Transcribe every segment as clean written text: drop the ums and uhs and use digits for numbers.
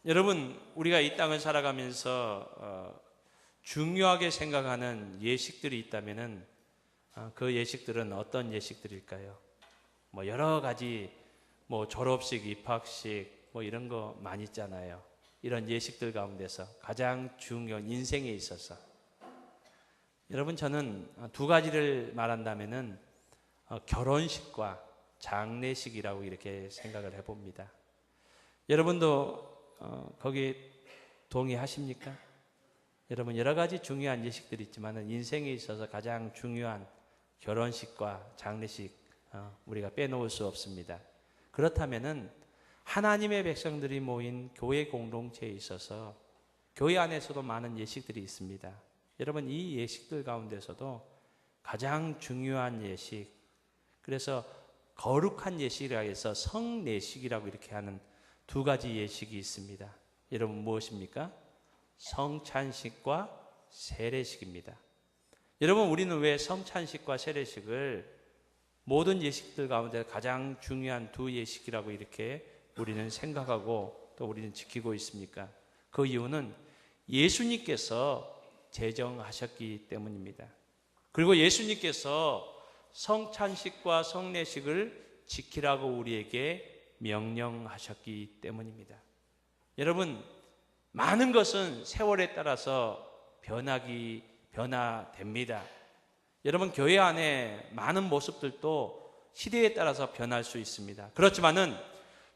여러분, 우리가 이 땅을 살아가면서 중요하게 생각하는 예식들이 있다면은 그 예식들은 어떤 예식들일까요? 여러 가지 졸업식, 입학식 이런 거 많이 있잖아요. 이런 예식들 가운데서 가장 중요한 인생에 있어서 여러분, 저는 두 가지를 말한다면은 결혼식과 장례식이라고 이렇게 생각을 해봅니다. 여러분도 거기에 동의하십니까? 여러분, 여러 가지 중요한 예식들이 있지만 인생에 있어서 가장 중요한 결혼식과 장례식 우리가 빼놓을 수 없습니다. 그렇다면은 하나님의 백성들이 모인 교회 공동체에 있어서 교회 안에서도 많은 예식들이 있습니다. 여러분, 이 예식들 가운데서도 가장 중요한 예식, 그래서 거룩한 예식이라 해서 성례식이라고 이렇게 하는 두 가지 예식이 있습니다. 여러분, 무엇입니까? 성찬식과 세례식입니다. 여러분, 우리는 왜 성찬식과 세례식을 모든 예식들 가운데 가장 중요한 두 예식이라고 이렇게 우리는 생각하고 또 우리는 지키고 있습니까? 그 이유는 예수님께서 제정하셨기 때문입니다. 그리고 예수님께서 성찬식과 성례식을 지키라고 우리에게 명령하셨기 때문입니다. 여러분, 많은 것은 세월에 따라서 변화됩니다. 여러분, 교회 안에 많은 모습들도 시대에 따라서 변할 수 있습니다. 그렇지만은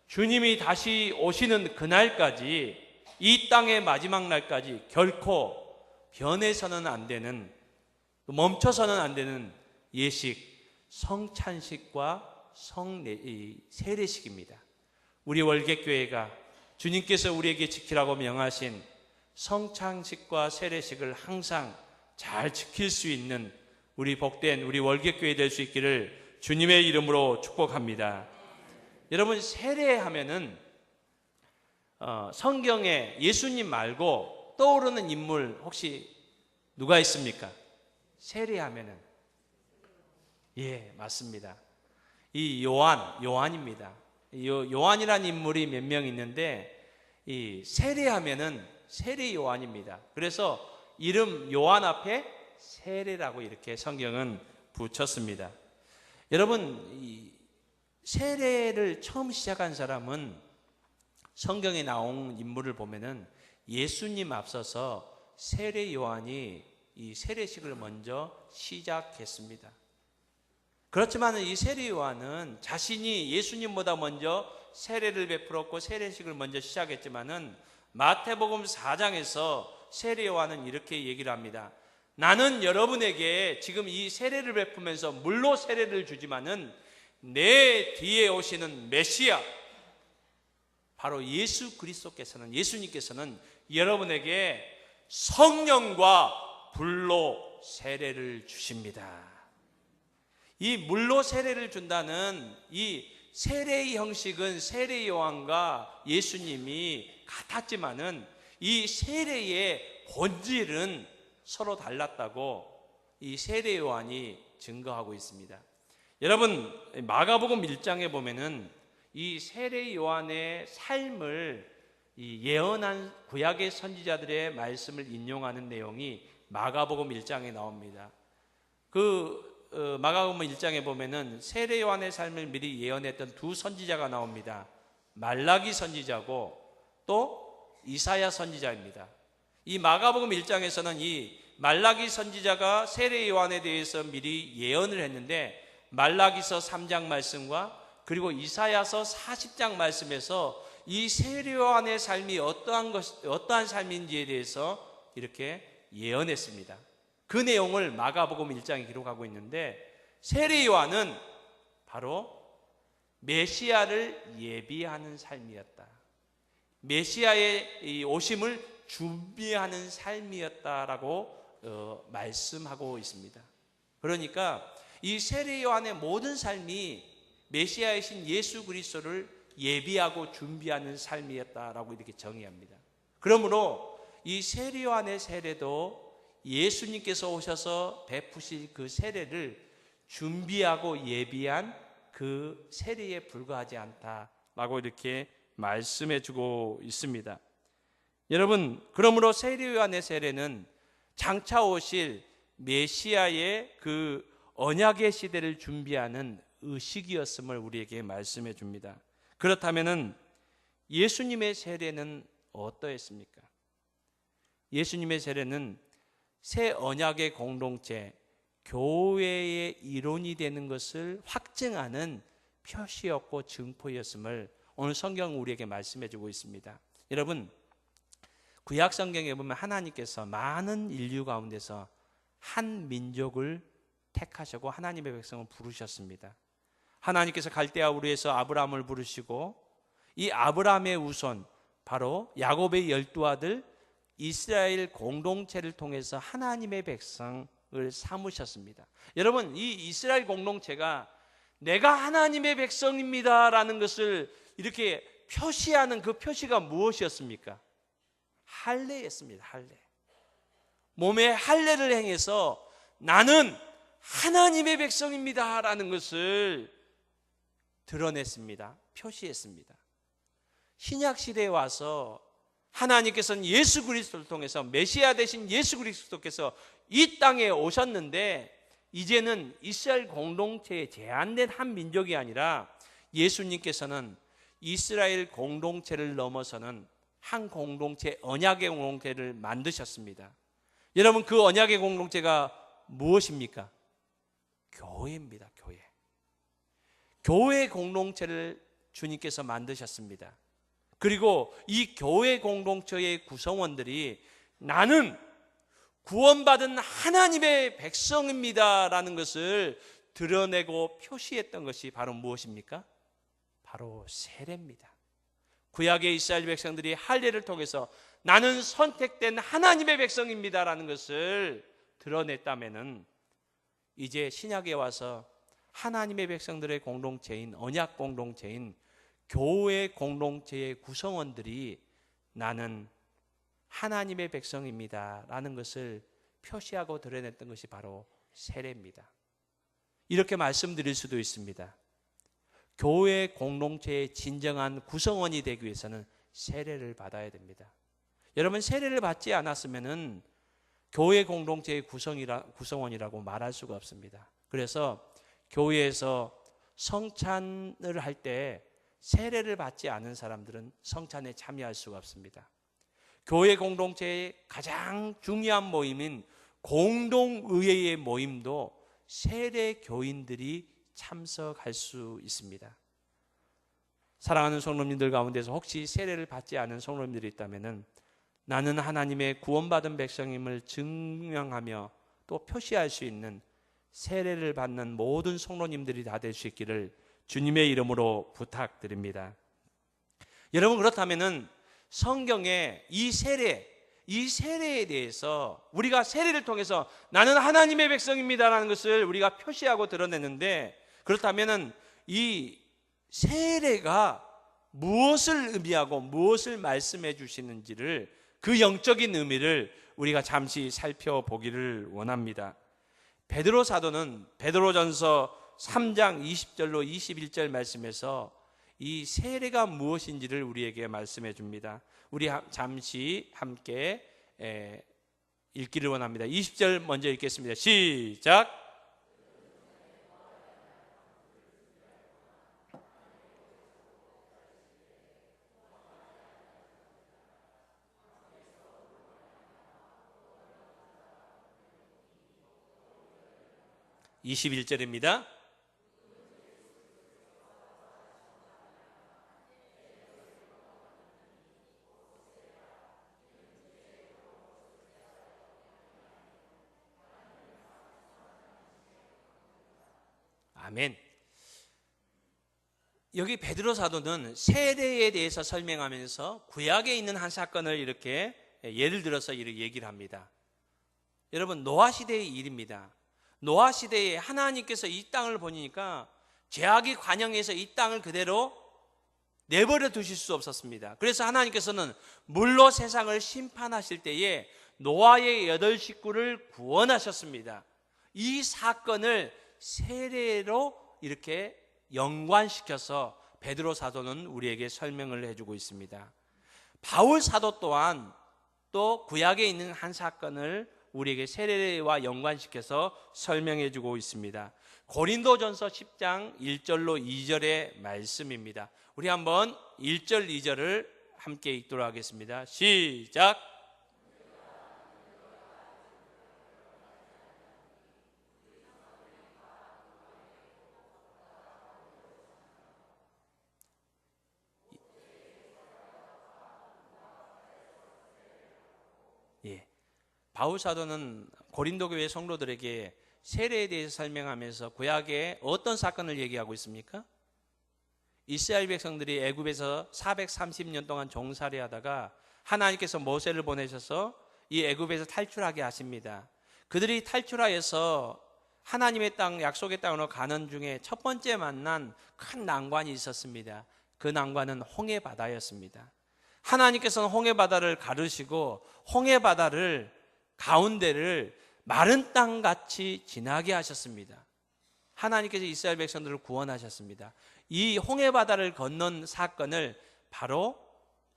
주님이 다시 오시는 그날까지, 이 땅의 마지막 날까지 결코 변해서는 안 되는, 멈춰서는 안 되는 예식, 성찬식과 세례식입니다. 우리 월계교회가 주님께서 우리에게 지키라고 명하신 성찬식과 세례식을 항상 잘 지킬 수 있는 우리 복된 우리 월계교회 될 수 있기를 주님의 이름으로 축복합니다. 여러분, 세례하면은 성경에 예수님 말고 떠오르는 인물 혹시 누가 있습니까? 세례하면은, 예, 맞습니다. 이 요한입니다. 요한이라는 인물이 몇 명 있는데 이 세례하면은 세례 요한입니다. 그래서 이름 요한 앞에 세례라고 이렇게 성경은 붙였습니다. 여러분, 이 세례를 처음 시작한 사람은 성경에 나온 인물을 보면은 예수님 앞서서 세례 요한이 이 세례식을 먼저 시작했습니다. 그렇지만 이 세례 요한은 자신이 예수님보다 먼저 세례를 베풀었고 세례식을 먼저 시작했지만은 마태복음 4장에서 세례 요한은 이렇게 얘기를 합니다. 나는 여러분에게 지금 이 세례를 베푸면서 물로 세례를 주지만은 내 뒤에 오시는 메시아, 바로 예수 그리스도께서는, 예수님께서는 여러분에게 성령과 불로 세례를 주십니다. 이 물로 세례를 준다는 이 세례의 형식은 세례 요한과 예수님이 같았지만은 이 세례의 본질은 서로 달랐다고 이 세례 요한이 증거하고 있습니다. 여러분, 마가복음 1장에 보면은 이 세례 요한의 삶을 예언한 구약의 선지자들의 말씀을 인용하는 내용이 마가복음 1장에 나옵니다. 마가복음 1장에 보면은 세례 요한의 삶을 미리 예언했던 두 선지자가 나옵니다. 말라기 선지자고 또 이사야 선지자입니다. 이 마가복음 1장에서는 이 말라기 선지자가 세례 요한에 대해서 미리 예언을 했는데 말라기서 3장 말씀과 그리고 이사야서 40장 말씀에서 이 세례 요한의 삶이 어떠한 삶인지에 대해서 이렇게 예언했습니다. 그 내용을 마가복음 1장에 기록하고 있는데 세례 요한은 바로 메시아를 예비하는 삶이었다. 메시아의 이 오심을 준비하는 삶이었다라고 말씀하고 있습니다. 그러니까 이 세례 요한의 모든 삶이 메시아이신 예수 그리스도를 예비하고 준비하는 삶이었다라고 이렇게 정의합니다. 그러므로 이 세례 요한의 세례도 예수님께서 오셔서 베푸실 그 세례를 준비하고 예비한 그 세례에 불과하지 않다라고 이렇게 말씀해 주고 있습니다. 여러분, 그러므로 세례 요한의 세례는 장차 오실 메시아의 그 언약의 시대를 준비하는 의식이었음을 우리에게 말씀해 줍니다. 그렇다면은 예수님의 세례는 어떠했습니까? 예수님의 세례는 새 언약의 공동체, 교회의 이론이 되는 것을 확증하는 표시였고 증포였음을 오늘 성경은 우리에게 말씀해 주고 있습니다. 여러분, 구약 성경에 보면 하나님께서 많은 인류 가운데서 한 민족을 택하시고 하나님의 백성을 부르셨습니다. 하나님께서 갈대아 우르에서 아브라함을 부르시고 이 아브라함의 후손 바로 야곱의 12아들 이스라엘 공동체를 통해서 하나님의 백성을 삼으셨습니다. 여러분, 이 이스라엘 공동체가 내가 하나님의 백성입니다라는 것을 이렇게 표시하는 그 표시가 무엇이었습니까? 할례였습니다. 할례. 몸에 할례를 행해서 나는 하나님의 백성입니다라는 것을 드러냈습니다. 표시했습니다. 신약 시대에 와서 하나님께서는 예수 그리스도를 통해서 메시아 되신 예수 그리스도께서 이 땅에 오셨는데 이제는 이스라엘 공동체에 제한된 한 민족이 아니라 예수님께서는 이스라엘 공동체를 넘어서는 한 공동체, 언약의 공동체를 만드셨습니다. 여러분, 그 언약의 공동체가 무엇입니까? 교회입니다. 교회. 교회 공동체를 주님께서 만드셨습니다. 그리고 이 교회 공동체의 구성원들이 나는 구원받은 하나님의 백성입니다라는 것을 드러내고 표시했던 것이 바로 무엇입니까? 바로 세례입니다. 구약의 이스라엘 백성들이 할례를 통해서 나는 선택된 하나님의 백성입니다라는 것을 드러냈다면은 이제 신약에 와서 하나님의 백성들의 공동체인 언약 공동체인 교회 공동체의 구성원들이 나는 하나님의 백성입니다라는 것을 표시하고 드러냈던 것이 바로 세례입니다. 이렇게 말씀드릴 수도 있습니다. 교회 공동체의 진정한 구성원이 되기 위해서는 세례를 받아야 됩니다. 여러분, 세례를 받지 않았으면은 교회 공동체의 구성원이라고 말할 수가 없습니다. 그래서 교회에서 성찬을 할 때 세례를 받지 않은 사람들은 성찬에 참여할 수가 없습니다. 교회 공동체의 가장 중요한 모임인 공동의회의 모임도 세례 교인들이 참석할 수 있습니다. 사랑하는 성도님들 가운데서 혹시 세례를 받지 않은 성도님들이 있다면 나는 하나님의 구원받은 백성임을 증명하며 또 표시할 수 있는 세례를 받는 모든 성도님들이 다 될 수 있기를 주님의 이름으로 부탁드립니다. 여러분, 그렇다면 성경에 이 세례에 대해서 우리가 세례를 통해서 나는 하나님의 백성입니다라는 것을 우리가 표시하고 드러내는데, 그렇다면 이 세례가 무엇을 의미하고 무엇을 말씀해 주시는지를, 그 영적인 의미를 우리가 잠시 살펴보기를 원합니다. 베드로 사도는 베드로전서 3장 20절로 21절 말씀에서 이 세례가 무엇인지를 우리에게 말씀해 줍니다. 우리 잠시 함께 읽기를 원합니다. 20절 먼저 읽겠습니다. 시작. (21절입니다) 아멘. 여기 베드로 사도는 세례에 대해서 설명하면서 구약에 있는 한 사건을 이렇게 예를 들어서 이렇게 얘기를 합니다. 여러분, 노아 시대의 일입니다. 노아 시대에 하나님께서 이 땅을 보니까 죄악이 관영해서 이 땅을 그대로 내버려 두실 수 없었습니다. 그래서 하나님께서는 물로 세상을 심판하실 때에 노아의 8식구를 구원하셨습니다. 이 사건을 세례로 이렇게 연관시켜서 베드로 사도는 우리에게 설명을 해주고 있습니다. 바울 사도 또한 또 구약에 있는 한 사건을 우리에게 세례와 연관시켜서 설명해 주고 있습니다. 고린도전서 10장 1절로 2절의 말씀입니다. 우리 한번 1절 2절을 함께 읽도록 하겠습니다. 시작. 예. 바울 사도는 고린도 교회 성도들에게 세례에 대해서 설명하면서 구약의 어떤 사건을 얘기하고 있습니까? 이스라엘 백성들이 애굽에서 430년 동안 종살이하다가 하나님께서 모세를 보내셔서 이 애굽에서 탈출하게 하십니다. 그들이 탈출하여서 하나님의 땅, 약속의 땅으로 가는 중에 첫 번째 만난 큰 난관이 있었습니다. 그 난관은 홍해바다였습니다. 하나님께서는 홍해바다를 가르시고 홍해바다를 가운데를 마른 땅같이 지나게 하셨습니다. 하나님께서 이스라엘 백성들을 구원하셨습니다. 이 홍해바다를 건넌 사건을 바로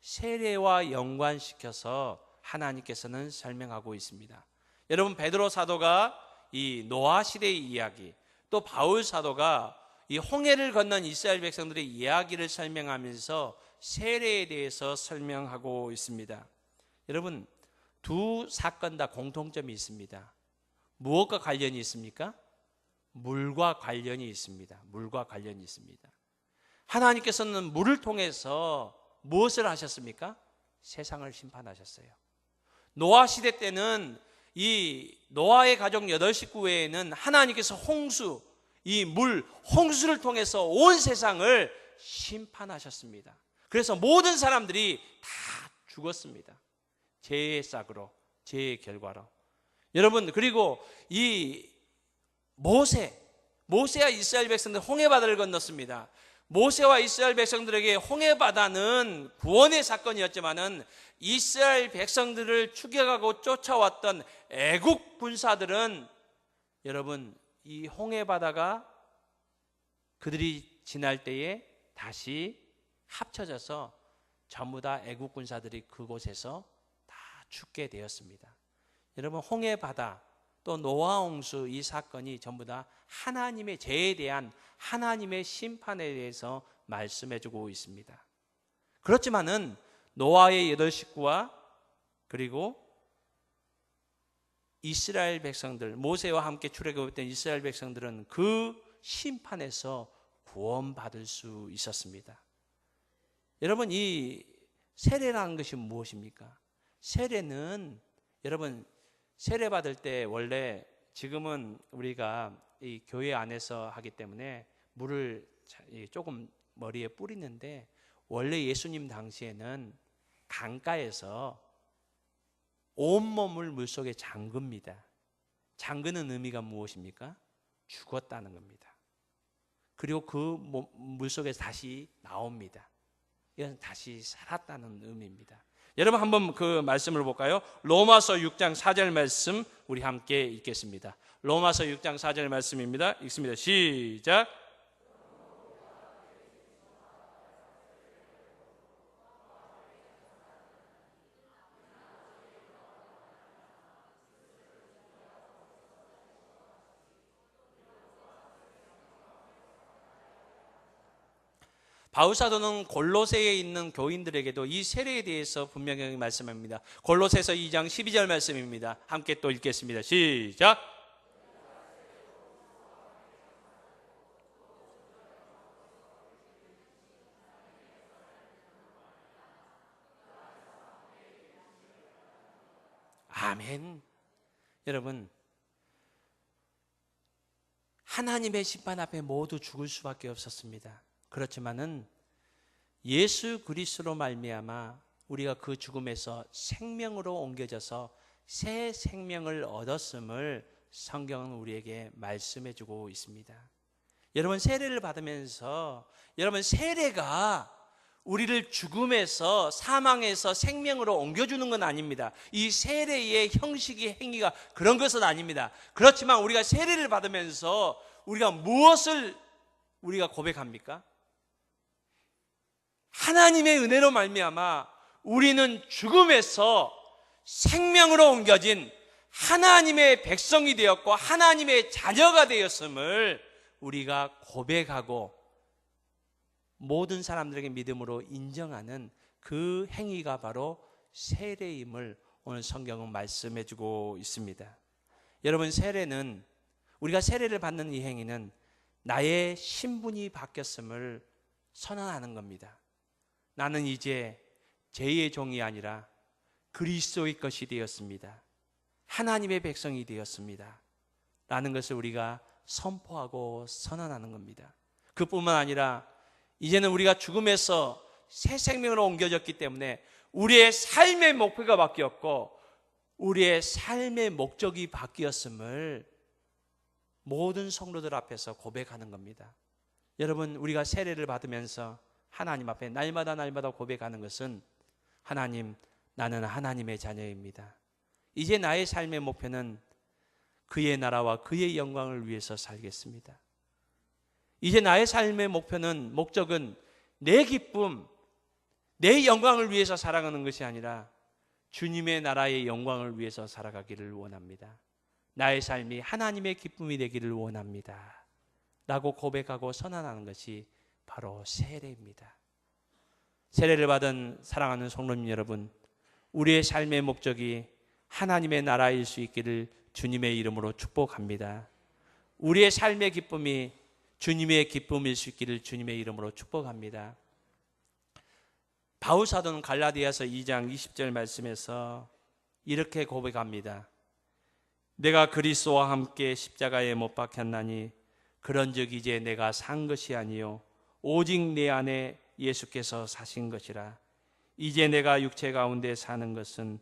세례와 연관시켜서 하나님께서는 설명하고 있습니다. 여러분, 베드로 사도가 이 노아 시대의 이야기, 또 바울 사도가 이 홍해를 건넌 이스라엘 백성들의 이야기를 설명하면서 세례에 대해서 설명하고 있습니다. 여러분, 두 사건 다 공통점이 있습니다. 무엇과 관련이 있습니까? 물과 관련이 있습니다. 물과 관련이 있습니다. 하나님께서는 물을 통해서 무엇을 하셨습니까? 세상을 심판하셨어요. 노아 시대 때는 이 노아의 가족 8식구 외에는 하나님께서 홍수, 이 물, 홍수를 통해서 온 세상을 심판하셨습니다. 그래서 모든 사람들이 다 죽었습니다. 죄의 싹으로, 죄의 결과로. 여러분, 그리고 이 모세와 이스라엘 백성들 홍해바다를 건넜습니다. 모세와 이스라엘 백성들에게 홍해바다는 구원의 사건이었지만은 이스라엘 백성들을 추격하고 쫓아왔던 애국 군사들은 여러분, 이 홍해바다가 그들이 지날 때에 다시 합쳐져서 전부 다 애국 군사들이 그곳에서 다 죽게 되었습니다. 여러분, 홍해바다 또 노아 홍수 이 사건이 전부 다 하나님의 죄에 대한 하나님의 심판에 대해서 말씀해 주고 있습니다. 그렇지만은 노아의 8식구와 그리고 이스라엘 백성들, 모세와 함께 출애굽했던 이스라엘 백성들은 그 심판에서 구원받을 수 있었습니다. 여러분, 이 세례라는 것이 무엇입니까? 세례는 여러분, 세례 받을 때 원래 지금은 우리가 이 교회 안에서 하기 때문에 물을 조금 머리에 뿌리는데 원래 예수님 당시에는 강가에서 온몸을 물속에 잠깁니다. 잠그는 의미가 무엇입니까? 죽었다는 겁니다. 그리고 그 물속에서 다시 나옵니다. 이건 다시 살았다는 의미입니다. 여러분, 한번 그 말씀을 볼까요? 로마서 6장 4절 말씀 우리 함께 읽겠습니다. 로마서 6장 4절 말씀입니다. 읽습니다. 시작. 바울 사도는 골로새에 있는 교인들에게도 이 세례에 대해서 분명히 말씀합니다. 골로새서 2장 12절 말씀입니다. 함께 또 읽겠습니다. 시작. 아멘. 여러분, 하나님의 심판 앞에 모두 죽을 수밖에 없었습니다. 그렇지만은 예수 그리스도로 말미암아 우리가 그 죽음에서 생명으로 옮겨져서 새 생명을 얻었음을 성경은 우리에게 말씀해 주고 있습니다. 여러분, 세례를 받으면서 여러분, 세례가 우리를 죽음에서 사망에서 생명으로 옮겨주는 건 아닙니다. 이 세례의 형식이 행위가 그런 것은 아닙니다. 그렇지만 우리가 세례를 받으면서 우리가 무엇을 우리가 고백합니까? 하나님의 은혜로 말미암아 우리는 죽음에서 생명으로 옮겨진 하나님의 백성이 되었고 하나님의 자녀가 되었음을 우리가 고백하고 모든 사람들에게 믿음으로 인정하는 그 행위가 바로 세례임을 오늘 성경은 말씀해 주고 있습니다. 여러분, 세례는, 우리가 세례를 받는 이 행위는 나의 신분이 바뀌었음을 선언하는 겁니다. 나는 이제 죄의 종이 아니라 그리스도의 것이 되었습니다. 하나님의 백성이 되었습니다. 라는 것을 우리가 선포하고 선언하는 겁니다. 그뿐만 아니라 이제는 우리가 죽음에서 새 생명으로 옮겨졌기 때문에 우리의 삶의 목표가 바뀌었고 우리의 삶의 목적이 바뀌었음을 모든 성도들 앞에서 고백하는 겁니다. 여러분, 우리가 세례를 받으면서 하나님 앞에 날마다 고백하는 것은 하나님, 나는 하나님의 자녀입니다. 이제 나의 삶의 목표는 그의 나라와 그의 영광을 위해서 살겠습니다. 이제 나의 삶의 목적은 내 기쁨, 내 영광을 위해서 살아가는 것이 아니라 주님의 나라의 영광을 위해서 살아가기를 원합니다. 나의 삶이 하나님의 기쁨이 되기를 원합니다. 라고 고백하고 선언하는 것이 바로 세례입니다. 세례를 받은 사랑하는 성도님 여러분, 우리의 삶의 목적이 하나님의 나라일 수 있기를 주님의 이름으로 축복합니다. 우리의 삶의 기쁨이 주님의 기쁨일 수 있기를 주님의 이름으로 축복합니다. 바울 사도는 갈라디아서 2장 20절 말씀에서 이렇게 고백합니다. 내가 그리스도와 함께 십자가에 못 박혔나니 그런즉 이제 내가 산 것이 아니요 오직 내 안에 예수께서 사신 것이라. 이제 내가 육체 가운데 사는 것은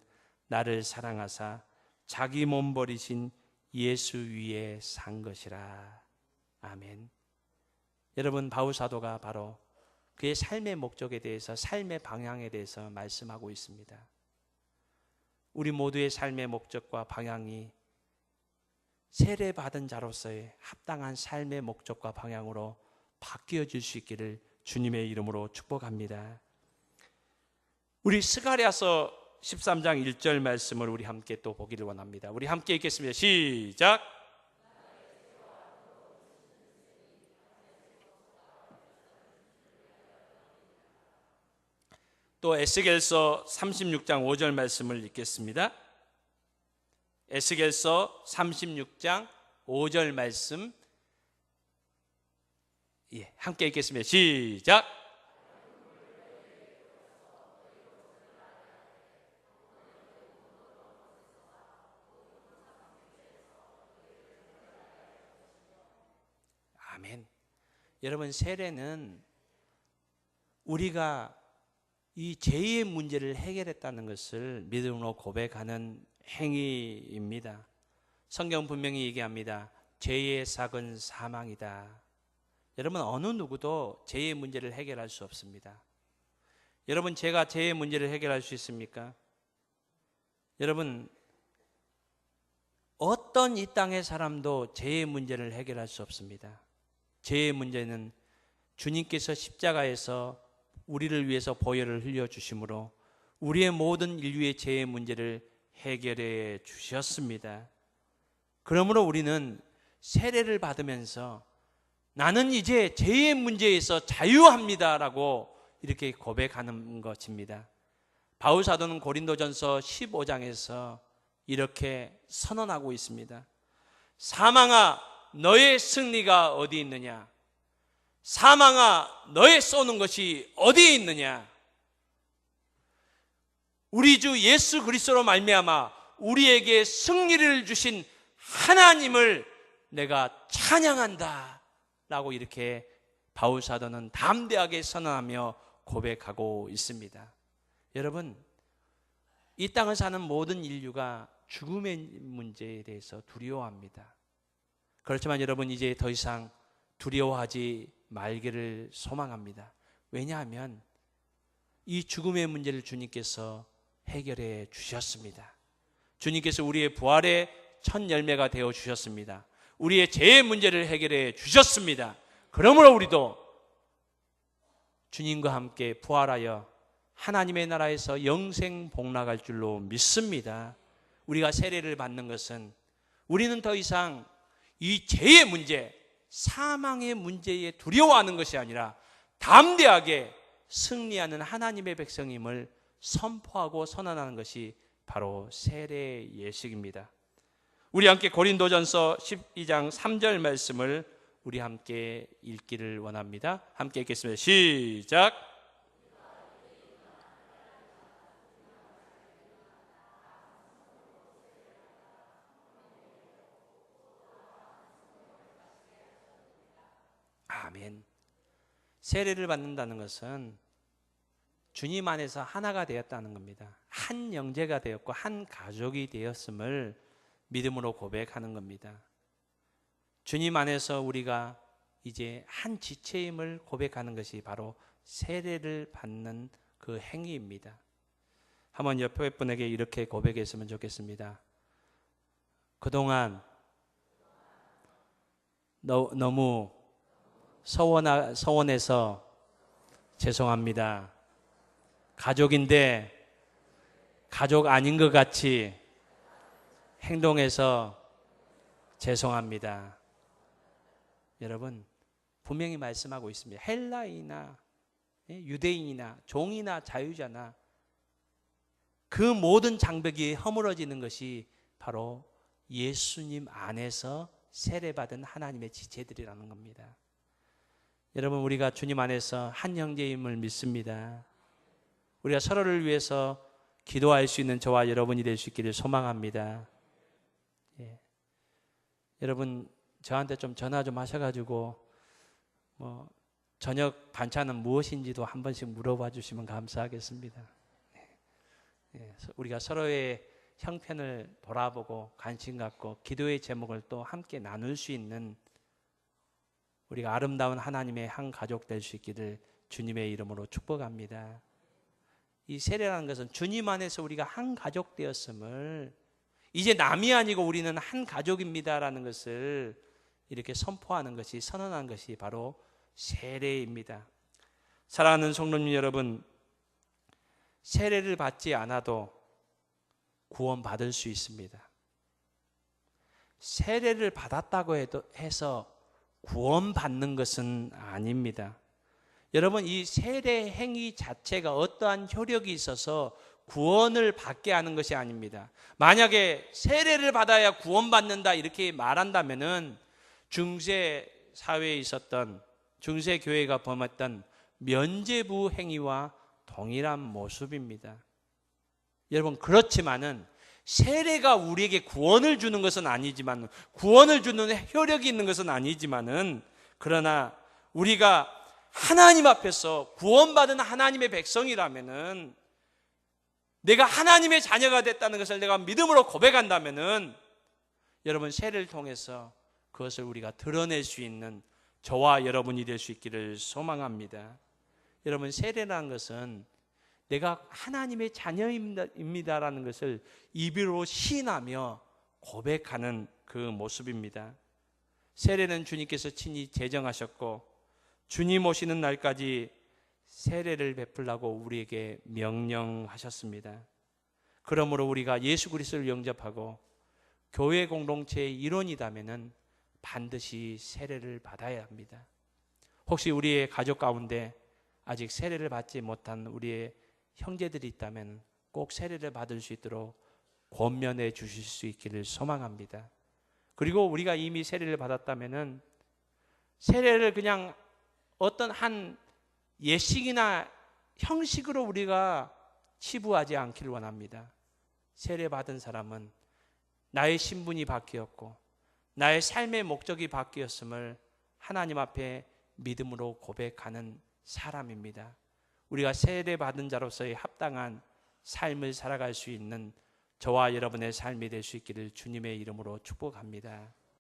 나를 사랑하사 자기 몸 버리신 예수 위에 산 것이라. 아멘. 여러분, 바울 사도가 바로 그의 삶의 목적에 대해서, 삶의 방향에 대해서 말씀하고 있습니다. 우리 모두의 삶의 목적과 방향이 세례받은 자로서의 합당한 삶의 목적과 방향으로 바뀌어질 수 있기를 주님의 이름으로 축복합니다. 우리 스가랴서 13장 1절 말씀을 우리 함께 또 보기를 원합니다. 우리 함께 읽겠습니다. 시작. 또 에스겔서 36장 5절 말씀을 읽겠습니다. 에스겔서 36장 5절 말씀, 함께 읽겠습니다. 시작. 아멘. 여러분, 세례는 우리가 이 죄의 문제를 해결했다는 것을 믿음으로 고백하는 행위입니다. 성경 분명히 얘기합니다. 죄의 삭은 사망이다. 여러분, 어느 누구도 죄의 문제를 해결할 수 없습니다. 여러분, 제가 죄의 문제를 해결할 수 있습니까? 여러분, 어떤 이 땅의 사람도 죄의 문제를 해결할 수 없습니다. 죄의 문제는 주님께서 십자가에서 우리를 위해서 보혈을 흘려주심으로 우리의 모든 인류의 죄의 문제를 해결해 주셨습니다. 그러므로 우리는 세례를 받으면서 나는 이제 죄의 문제에서 자유합니다라고 이렇게 고백하는 것입니다. 바울 사도는 고린도전서 15장에서 이렇게 선언하고 있습니다. 사망아, 너의 승리가 어디 있느냐? 사망아, 너의 쏘는 것이 어디에 있느냐? 우리 주 예수 그리스도로 말미암아 우리에게 승리를 주신 하나님을 내가 찬양한다 라고 이렇게 바울 사도는 담대하게 선언하며 고백하고 있습니다. 여러분, 이 땅을 사는 모든 인류가 죽음의 문제에 대해서 두려워합니다. 그렇지만 여러분, 이제 더 이상 두려워하지 말기를 소망합니다. 왜냐하면 이 죽음의 문제를 주님께서 해결해 주셨습니다. 주님께서 우리의 부활의 첫 열매가 되어 주셨습니다. 우리의 죄의 문제를 해결해 주셨습니다. 그러므로 우리도 주님과 함께 부활하여 하나님의 나라에서 영생 복락할 줄로 믿습니다. 우리가 세례를 받는 것은 우리는 더 이상 이 죄의 문제, 사망의 문제에 두려워하는 것이 아니라 담대하게 승리하는 하나님의 백성임을 선포하고 선언하는 것이 바로 세례의 예식입니다. 우리 함께 고린도전서 12장 3절 말씀을 우리 함께 읽기를 원합니다. 함께 읽겠습니다. 시작. 아멘. 세례를 받는다는 것은 주님 안에서 하나가 되었다는 겁니다. 한 형제가 되었고 한 가족이 되었음을 믿음으로 고백하는 겁니다. 주님 안에서 우리가 이제 한 지체임을 고백하는 것이 바로 세례를 받는 그 행위입니다. 한번 옆에 분에게 이렇게 고백했으면 좋겠습니다. 그동안 너무 서원해서 죄송합니다. 가족인데 가족 아닌 것 같이 행동해서 죄송합니다. 여러분, 분명히 말씀하고 있습니다. 헬라인이나 유대인이나 종이나 자유자나 그 모든 장벽이 허물어지는 것이 바로 예수님 안에서 세례받은 하나님의 지체들이라는 겁니다. 여러분, 우리가 주님 안에서 한 형제임을 믿습니다. 우리가 서로를 위해서 기도할 수 있는 저와 여러분이 될 수 있기를 소망합니다. 예. 여러분, 저한테 좀 전화 좀 하셔가지고 저녁 반찬은 무엇인지도 한 번씩 물어봐 주시면 감사하겠습니다. 예. 우리가 서로의 형편을 돌아보고 관심 갖고 기도의 제목을 또 함께 나눌 수 있는 우리가 아름다운 하나님의 한 가족 될 수 있기를 주님의 이름으로 축복합니다. 이 세례라는 것은 주님 안에서 우리가 한 가족 되었음을, 이제 남이 아니고 우리는 한 가족입니다라는 것을 이렇게 선포하는 것이, 선언하는 것이 바로 세례입니다. 사랑하는 성도님 여러분, 세례를 받지 않아도 구원받을 수 있습니다. 세례를 받았다고 해서 구원받는 것은 아닙니다. 여러분, 이 세례 행위 자체가 어떠한 효력이 있어서 구원을 받게 하는 것이 아닙니다. 만약에 세례를 받아야 구원받는다 이렇게 말한다면은 중세 사회에 있었던, 중세 교회가 범했던 면죄부 행위와 동일한 모습입니다. 여러분, 그렇지만은 세례가 우리에게 구원을 주는 것은 아니지만, 구원을 주는 효력이 있는 것은 아니지만은, 그러나 우리가 하나님 앞에서 구원받은 하나님의 백성이라면은, 내가 하나님의 자녀가 됐다는 것을 내가 믿음으로 고백한다면은, 여러분, 세례를 통해서 그것을 우리가 드러낼 수 있는 저와 여러분이 될 수 있기를 소망합니다. 여러분, 세례라는 것은 내가 하나님의 자녀입니다라는 것을 입으로 시인하며 고백하는 그 모습입니다. 세례는 주님께서 친히 제정하셨고 주님 오시는 날까지 세례를 베풀라고 우리에게 명령하셨습니다. 그러므로 우리가 예수 그리스도를 영접하고 교회 공동체의 일원이라면은 반드시 세례를 받아야 합니다. 혹시 우리의 가족 가운데 아직 세례를 받지 못한 우리의 형제들이 있다면 꼭 세례를 받을 수 있도록 권면해 주실 수 있기를 소망합니다. 그리고 우리가 이미 세례를 받았다면은 세례를 그냥 어떤 한 예식이나 형식으로 우리가 치부하지 않기를 원합니다. 세례 받은 사람은 나의 신분이 바뀌었고 나의 삶의 목적이 바뀌었음을 하나님 앞에 믿음으로 고백하는 사람입니다. 우리가 세례 받은 자로서의 합당한 삶을 살아갈 수 있는 저와 여러분의 삶이 될 수 있기를 주님의 이름으로 축복합니다.